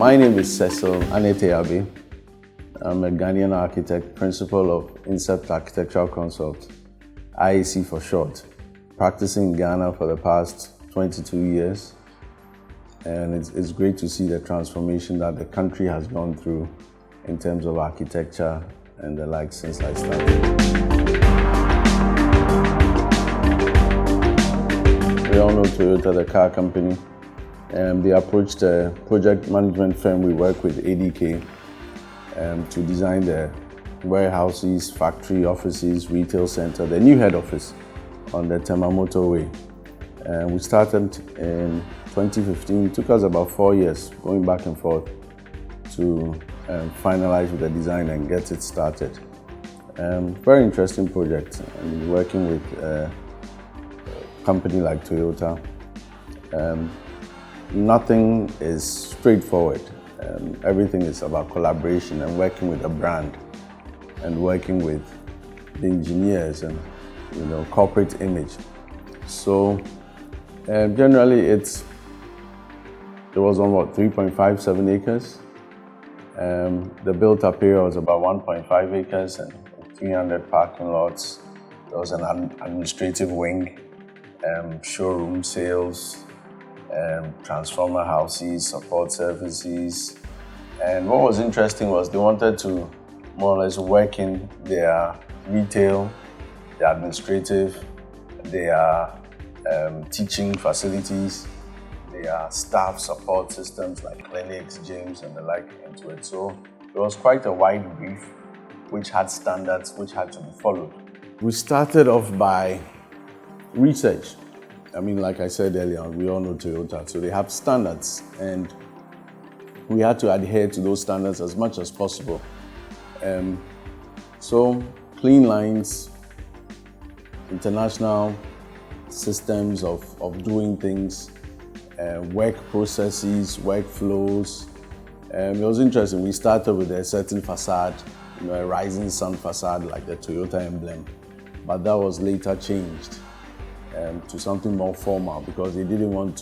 My name is Cecil Aneteabi. I'm a Ghanaian architect, principal of Incept Architectural Consult, IAC for short, practicing in Ghana for the past 22 years. And it's great to see the transformation that the country has gone through in terms of architecture and the like since I started. We all know Toyota, the car company. They approached a project management firm we work with, ADK, to design the warehouses, factory offices, retail center, the new head office on the Temamoto Way. We started in 2015. It took us about 4 years going back and forth to finalize with the design and get it started. Very interesting project. I'm working with a company like Toyota. Nothing is straightforward. Everything is about collaboration and working with a brand and working with the engineers and corporate image. So generally it was on 3.57 acres. The built-up area was about 1.5 acres and 300 parking lots. There was an administrative wing, showroom, sales, transformer houses, support services. And what was interesting was they wanted to more or less work in their retail, their administrative, their teaching facilities, their staff support systems like clinics, gyms, and the like into it. So it was quite a wide brief which had standards which had to be followed. We started off by research. Like I said earlier, we all know Toyota, so they have standards, and we had to adhere to those standards as much as possible. So clean lines, international systems of doing things, work processes, workflows. It was interesting. We started with a certain facade, a rising sun facade like the Toyota emblem, but that was later changed to something more formal because they didn't want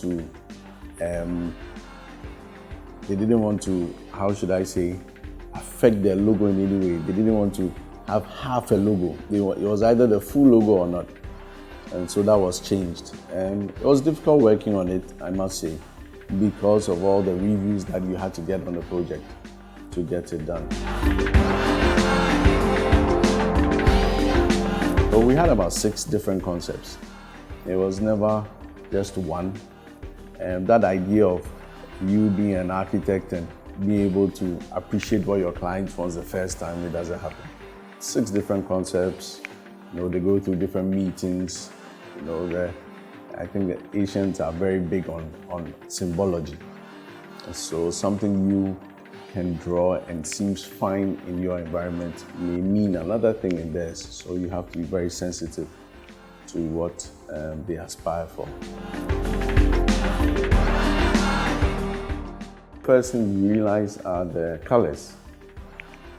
to, how should I say, affect their logo in any way. They didn't want to have half a logo. It was either the full logo or not. And so that was changed. It was difficult working on it, I must say, because of all the reviews that you had to get on the project to get it done. So we had about 6 different concepts. It was never just one. That idea of you being an architect and being able to appreciate what your client wants the first time, it doesn't happen. 6 different concepts. They go through different meetings. I think the Asians are very big on symbology. So something you can draw and seems fine in your environment may mean another thing in theirs. So you have to be very sensitive to what they aspire for. First thing we realized are the colors.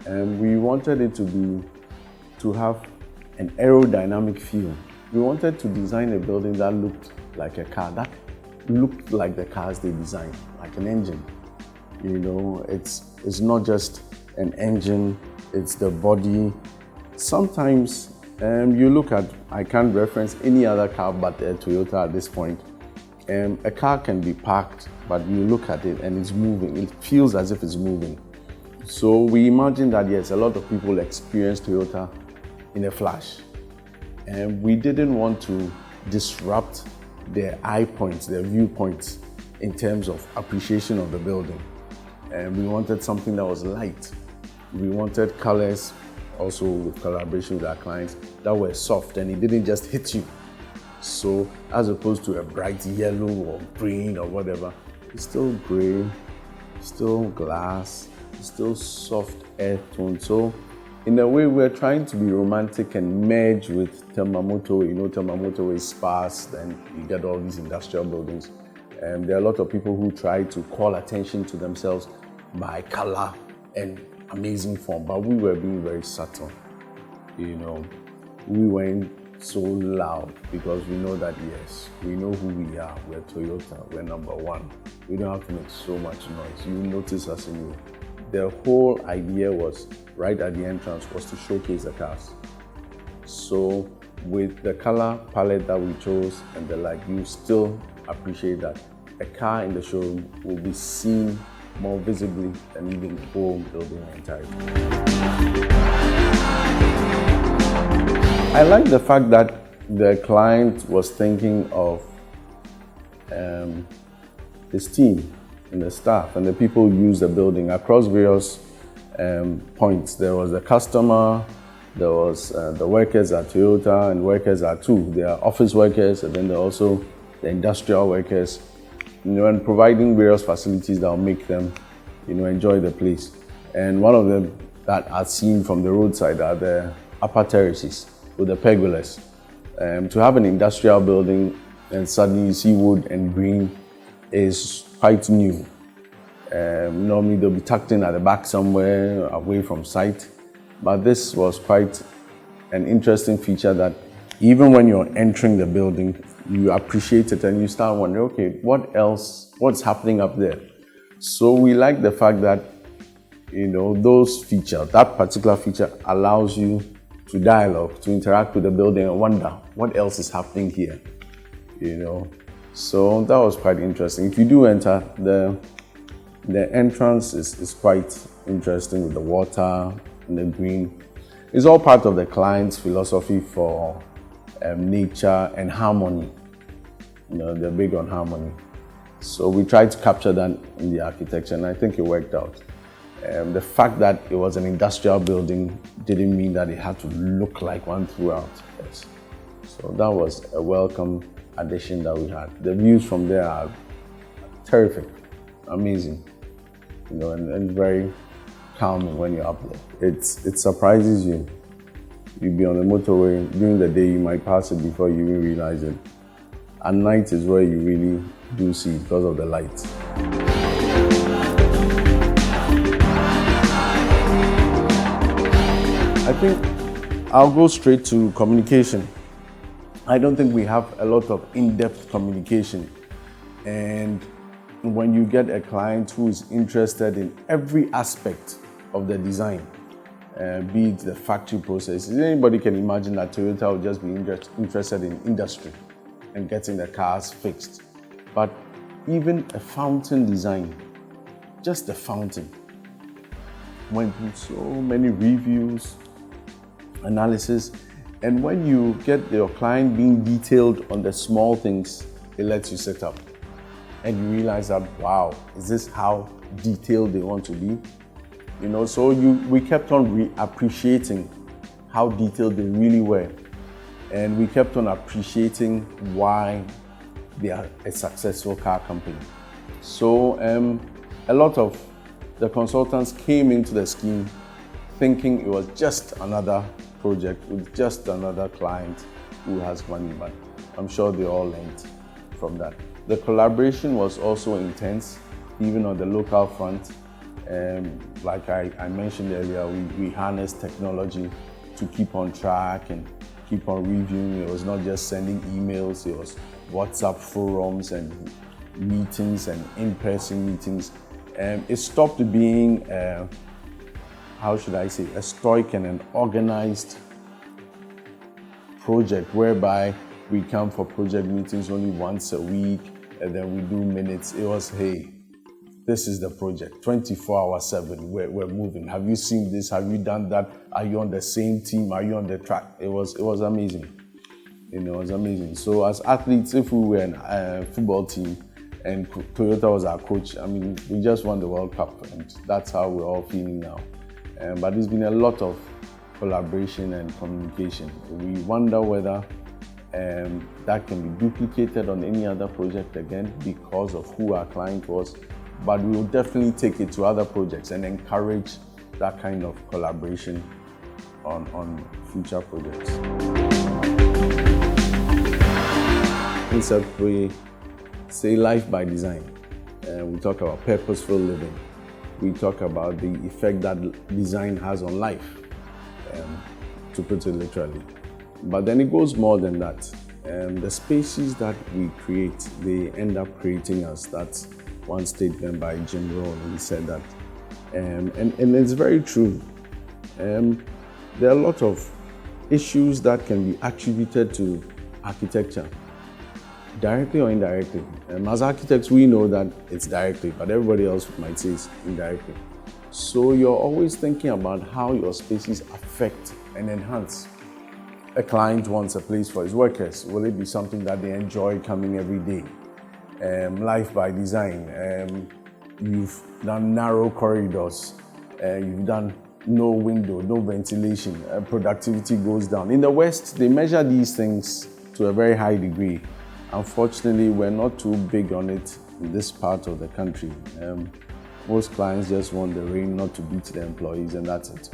We wanted it to have an aerodynamic feel. We wanted to design a building that looked like a car, that looked like the cars they designed, like an engine. It's not just an engine, it's the body. Sometimes you look at, I can't reference any other car but a Toyota at this point. A car can be parked, but you look at it and it's moving. It feels as if it's moving. So we imagine that, yes, a lot of people experience Toyota in a flash. And we didn't want to disrupt their eye points, their viewpoints in terms of appreciation of the building. And we wanted something that was light. We wanted colors, also with collaboration with our clients, that were soft and it didn't just hit you. So as opposed to a bright yellow or green or whatever, it's still gray, still glass, still soft earth tone. So in a way, we're trying to be romantic and merge with Temamoto. Temamoto is sparse, then you get all these industrial buildings. And there are a lot of people who try to call attention to themselves by color and amazing form, but we were being very subtle. We weren't so loud because we know that, yes, we know who we are. We're Toyota, we're number one. We don't have to make so much noise. You notice us anyway. The whole idea was right at the entrance was to showcase the cars. So with the color palette that we chose and the like, you still appreciate that a car in the showroom will be seen more visibly than even the whole building entirely. I like the fact that the client was thinking of his team and the staff and the people who use the building across various points. There was the customer, there was the workers at Toyota and workers at TU. There are office workers and then there are also the industrial workers, and providing various facilities that will make them, enjoy the place. And one of them that are seen from the roadside are the upper terraces with the pergolas. To have an industrial building and suddenly you see wood and green is quite new. Normally they'll be tucked in at the back somewhere away from sight. But this was quite an interesting feature that even when you're entering the building, you appreciate it and you start wondering, okay, what's happening up there? So we like the fact that, those features, that particular feature allows you to dialogue, to interact with the building and wonder what else is happening here, So that was quite interesting. If you do enter, the entrance is quite interesting with the water and the green. It's all part of the client's philosophy for nature and harmony. They're big on harmony. So we tried to capture that in the architecture and I think it worked out. The fact that it was an industrial building didn't mean that it had to look like one throughout. Yes. So that was a welcome addition that we had. The views from there are terrific, amazing, and very calming when you're up there. It surprises you. You'll be on the motorway, during the day you might pass it before you even realize it. At night is where you really do see because of the lights. I think I'll go straight to communication. I don't think we have a lot of in-depth communication. And when you get a client who is interested in every aspect of the design, be it the factory process, anybody can imagine that Toyota would just be interested in industry and getting the cars fixed. But even a fountain design, just the fountain, went through so many reviews, analysis, and when you get your client being detailed on the small things, it lets you set up. And you realize that, wow, is this how detailed they want to be? So we kept on appreciating how detailed they really were. And we kept on appreciating why they are a successful car company. So a lot of the consultants came into the scheme thinking it was just another project with just another client who has money, but I'm sure they all learned from that. The collaboration was also intense, even on the local front. Like I mentioned earlier, we harnessed technology to keep on track and keep on reviewing. It was not just sending emails, it was WhatsApp forums and meetings and in-person meetings. It stopped being, a stoic and an organized project whereby we come for project meetings only once a week and then we do minutes. It was, hey, this is the project, 24/7, we're moving. Have you seen this? Have you done that? Are you on the same team? Are you on the track? It was amazing. It was amazing. So as athletes, if we were a football team and Toyota was our coach, we just won the World Cup and that's how we're all feeling now. But there's been a lot of collaboration and communication. We wonder whether that can be duplicated on any other project again because of who our client was. But we will definitely take it to other projects and encourage that kind of collaboration on future projects. Inside we say life by design. We talk about purposeful living. We talk about the effect that design has on life, to put it literally. But then it goes more than that. The spaces that we create, they end up creating us. That's one statement by Jim Rohn. He said that, and it's very true. There are a lot of issues that can be attributed to architecture, directly or indirectly. As architects, we know that it's directly, but everybody else might say it's indirectly. So you're always thinking about how your spaces affect and enhance. A client wants a place for his workers. Will it be something that they enjoy coming every day? Life by design. You've done narrow corridors. You've done no window, no ventilation. Productivity goes down. In the West, they measure these things to a very high degree. Unfortunately, we're not too big on it in this part of the country. Most clients just want the rain not to beat the employees, and that's it.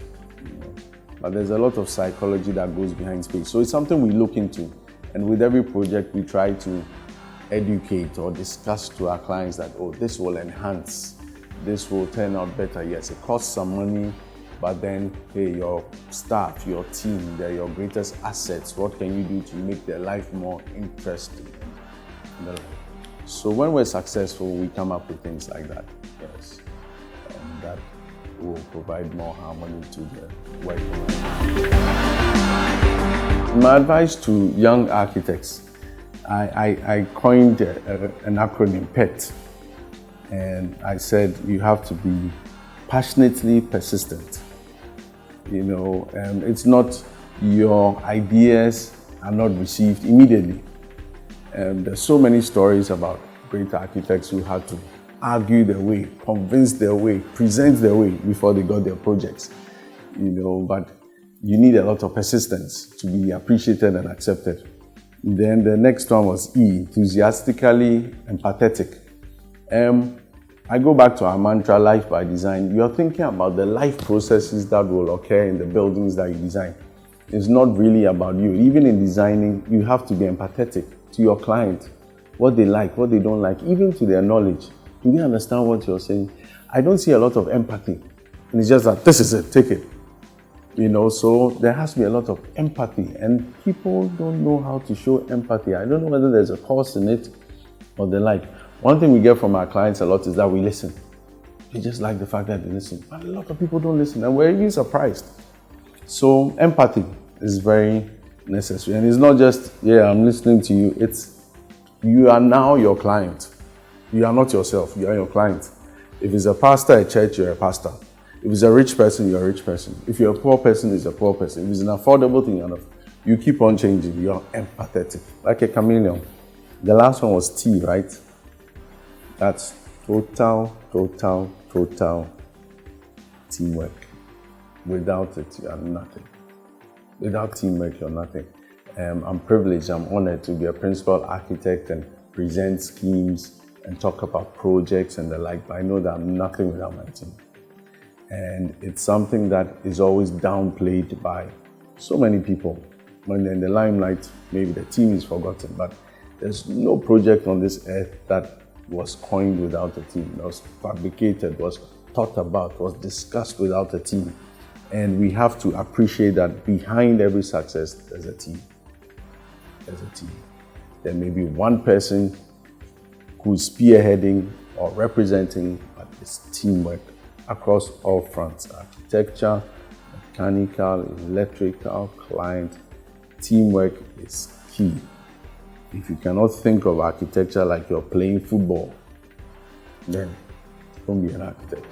But there's a lot of psychology that goes behind space. So it's something we look into. And with every project, we try to educate or discuss to our clients that, oh, this will enhance, this will turn out better. Yes, it costs some money, but then, hey, your staff, your team, they're your greatest assets. What can you do to make their life more interesting? So when we're successful, we come up with things like that, yes. And that will provide more harmony to the work. My advice to young architects, I coined an acronym PET, and I said you have to be passionately persistent. It's not your ideas are not received immediately. There's so many stories about great architects who had to argue their way, convince their way, present their way before they got their projects. But you need a lot of persistence to be appreciated and accepted. Then the next one was E, enthusiastically empathetic. I go back to our mantra, life by design. You're thinking about the life processes that will occur in the buildings that you design. It's not really about you. Even in designing, you have to be empathetic to your client, what they like, what they don't like, even to their knowledge. Do they understand what you're saying? I don't see a lot of empathy. And it's just that, this is it, take it. So there has to be a lot of empathy, and people don't know how to show empathy. I don't know whether there's a course in it or the like. One thing we get from our clients a lot is that we listen. They just like the fact that they listen. But a lot of people don't listen, and we're even surprised. So empathy is very necessary. And it's not just, I'm listening to you. It's, you are now your client. You are not yourself, you are your client. If it's a pastor at church, you're a pastor. If it's a rich person, you're a rich person. If you're a poor person, it's a poor person. If it's an affordable thing, you keep on changing. You're empathetic, like a chameleon. The last one was T, right? That's total teamwork. Without it, you are nothing. Without teamwork, you're nothing. I'm privileged, I'm honored to be a principal architect and present schemes and talk about projects and the like, but I know that I'm nothing without my team. And it's something that is always downplayed by so many people. When they're in the limelight, maybe the team is forgotten, but there's no project on this earth that was coined without a team, was fabricated, was thought about, was discussed without a team. And we have to appreciate that behind every success, there's a team. There's a team. There may be one person who's spearheading or representing, but it's teamwork across all fronts: architecture, mechanical, electrical, client. Teamwork is key. If you cannot think of architecture like you're playing football, then don't be an architect.